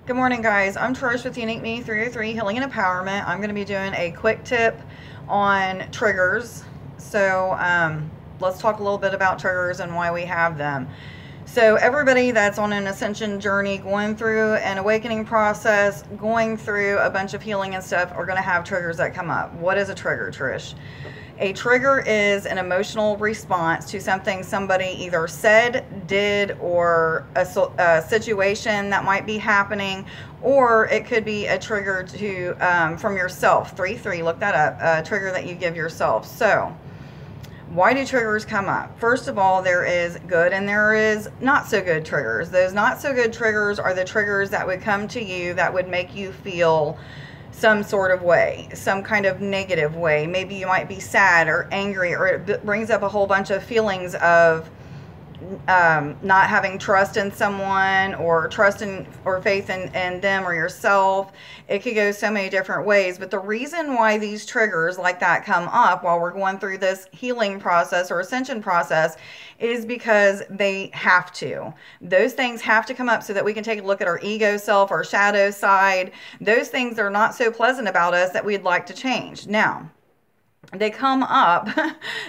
Good morning, guys. I'm Trish with Unique Me 303 Healing and Empowerment. I'm going to be doing a quick tip on triggers. Let's talk a little bit about triggers and why we have them. So, everybody that's on an ascension journey, going through an awakening process, going through a bunch of healing and stuff, are going to have triggers that come up. What is a trigger, Trish? A trigger is an emotional response to something somebody either said, did, or a situation that might be happening, or it could be a trigger to from yourself. 3-3, look that up. A trigger that you give yourself. So, why do triggers come up? First of all, there is good and there is not so good triggers. Those not so good triggers are the triggers that would come to you that would make you feel some sort of way, some kind of negative way. Maybe you might be sad or angry, or it brings up a whole bunch of feelings of not having trust in someone, or trust in or faith in them or yourself. It could go so many different ways. But the reason why these triggers like that come up while we're going through this healing process or ascension process is because they have to. Those things have to come up so that we can take a look at our ego self, our shadow side. Those things are not so pleasant about us that we'd like to change. Now, they come up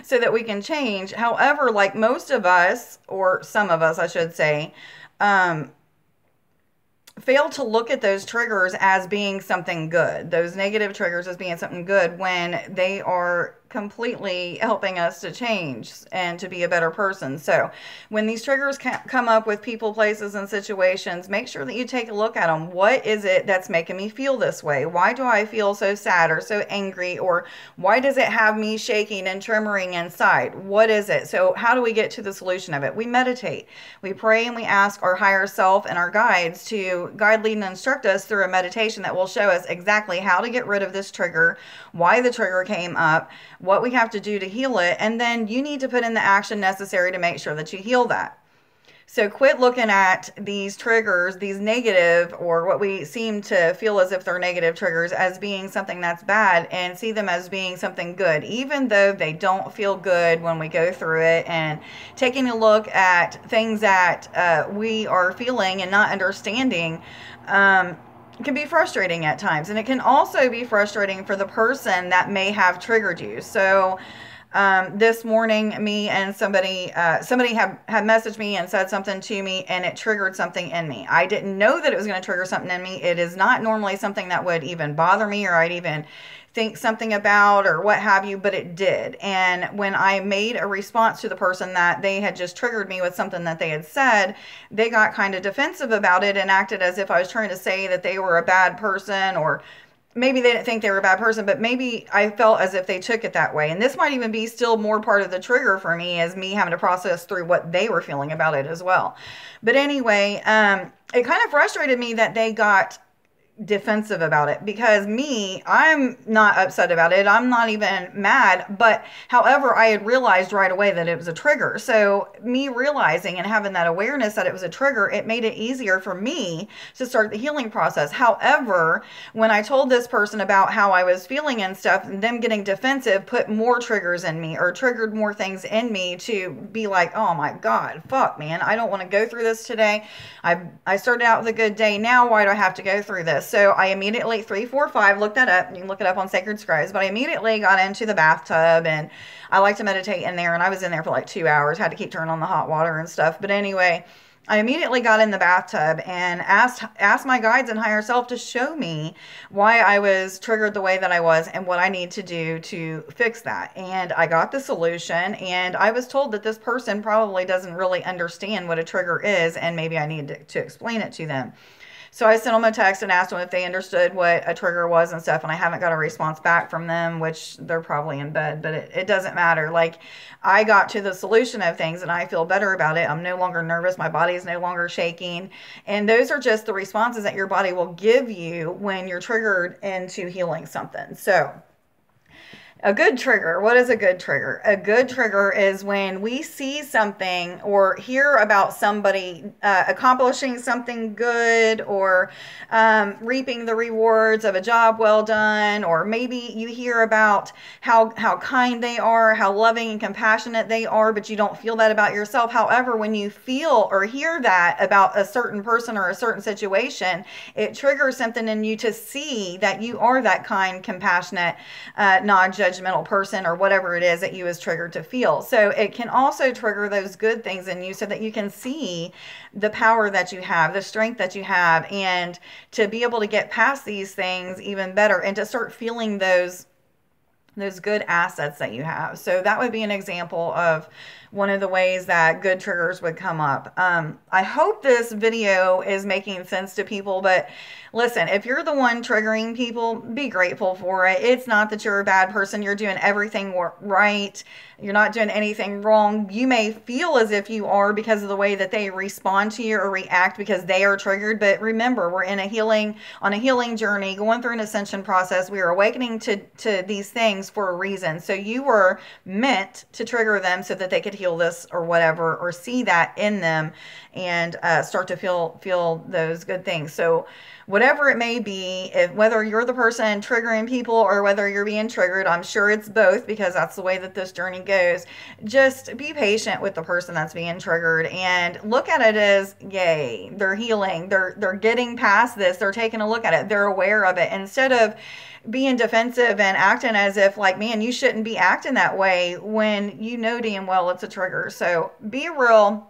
so that we can change. However, like most of us, or some of us, I should say, fail to look at those triggers as being something good, those negative triggers as being something good, when they are completely helping us to change and to be a better person. So when these triggers come up with people, places, and situations, make sure that you take a look at them. What is it that's making me feel this way? Why do I feel so sad or so angry? Or why does it have me shaking and tremoring inside? What is it? So how do we get to the solution of it? We meditate, we pray, and we ask our higher self and our guides to guide, lead, and instruct us through a meditation that will show us exactly how to get rid of this trigger, why the trigger came up, what we have to do to heal it, and then you need to put in the action necessary to make sure that you heal that. So quit looking at these triggers, these negative, or what we seem to feel as if they're negative triggers, as being something that's bad, and see them as being something good, even though they don't feel good when we go through it. And taking a look at things that we are feeling and not understanding can be frustrating at times. And it can also be frustrating for the person that may have triggered you. So this morning, me and somebody had messaged me and said something to me, and it triggered something in me. I didn't know that it was going to trigger something in me. It is not normally something that would even bother me, or I'd even think something about, or what have you, but it did. And when I made a response to the person that they had just triggered me with something that they had said, they got kind of defensive about it and acted as if I was trying to say that they were a bad person, or maybe they didn't think they were a bad person, but maybe I felt as if they took it that way. And this might even be still more part of the trigger for me, as me having to process through what they were feeling about it as well. But anyway, it kind of frustrated me that they got defensive about it, because I'm not upset about it. I'm not even mad. But however, I had realized right away that it was a trigger. So me realizing and having that awareness that it was a trigger, it made it easier for me to start the healing process. However, when I told this person about how I was feeling and stuff, and them getting defensive put more triggers in me, or triggered more things in me to be like, oh my God, fuck, man, I don't want to go through this today. I started out with a good day. Now why do I have to go through this? So I immediately, 345, looked that up. You can look it up on Sacred Scribes. But I immediately got into the bathtub, and I like to meditate in there. And I was in there for like 2 hours. Had to keep turning on the hot water and stuff. But anyway, I immediately got in the bathtub and asked my guides and higher self to show me why I was triggered the way that I was, and what I need to do to fix that. And I got the solution, and I was told that this person probably doesn't really understand what a trigger is, and maybe I need to explain it to them. So I sent them a text and asked them if they understood what a trigger was and stuff, and I haven't got a response back from them, which they're probably in bed, but it doesn't matter. Like, I got to the solution of things, and I feel better about it. I'm no longer nervous. My body is no longer shaking. And those are just the responses that your body will give you when you're triggered into healing something. So A good trigger. What is a good trigger? A good trigger is when we see something or hear about somebody accomplishing something good, or reaping the rewards of a job well done, or maybe you hear about how kind they are, how loving and compassionate they are, but you don't feel that about yourself. However, when you feel or hear that about a certain person or a certain situation, it triggers something in you to see that you are that kind, compassionate, non-judgmental person, or whatever it is that you is triggered to feel. So it can also trigger those good things in you so that you can see the power that you have, the strength that you have, and to be able to get past these things even better, and to start feeling those good assets that you have. So that would be an example of one of the ways that good triggers would come up. I hope this video is making sense to people, but listen, if you're the one triggering people, be grateful for it. It's not that you're a bad person. You're doing everything right. You're not doing anything wrong. You may feel as if you are because of the way that they respond to you or react because they are triggered. But remember, we're on a healing journey, going through an ascension process. We are awakening to these things for a reason. So you were meant to trigger them so that they could heal this or whatever, or see that in them and start to feel those good things. So whatever it may be, whether you're the person triggering people or whether you're being triggered, I'm sure it's both, because that's the way that this journey goes. Just be patient with the person that's being triggered and look at it as, yay, they're healing. They're getting past this. They're taking a look at it. They're aware of it, instead of being defensive and acting as if like, man, you shouldn't be acting that way, when you know damn well it's a trigger. So be real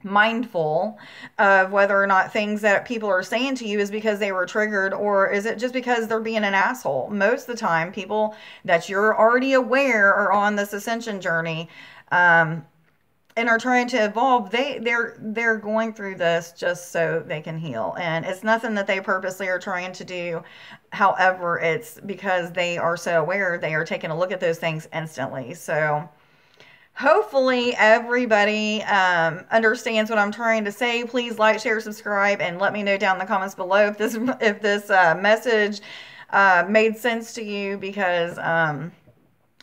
mindful of whether or not things that people are saying to you is because they were triggered, or is it just because they're being an asshole. Most of the time, people that you're already aware are on this ascension journey, and are trying to evolve, they're going through this just so they can heal, and it's nothing that they purposely are trying to do. However, it's because they are so aware, they are taking a look at those things instantly. So hopefully everybody understands what I'm trying to say. Please like, share, subscribe, and let me know down in the comments below if this message made sense to you, because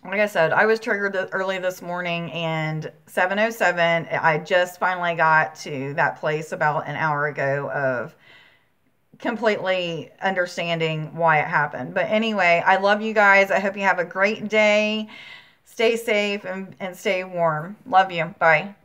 like I said, I was triggered early this morning, and 7:07, I just finally got to that place about an hour ago of completely understanding why it happened. But anyway, I love you guys. I hope you have a great day. Stay safe and stay warm. Love you. Bye.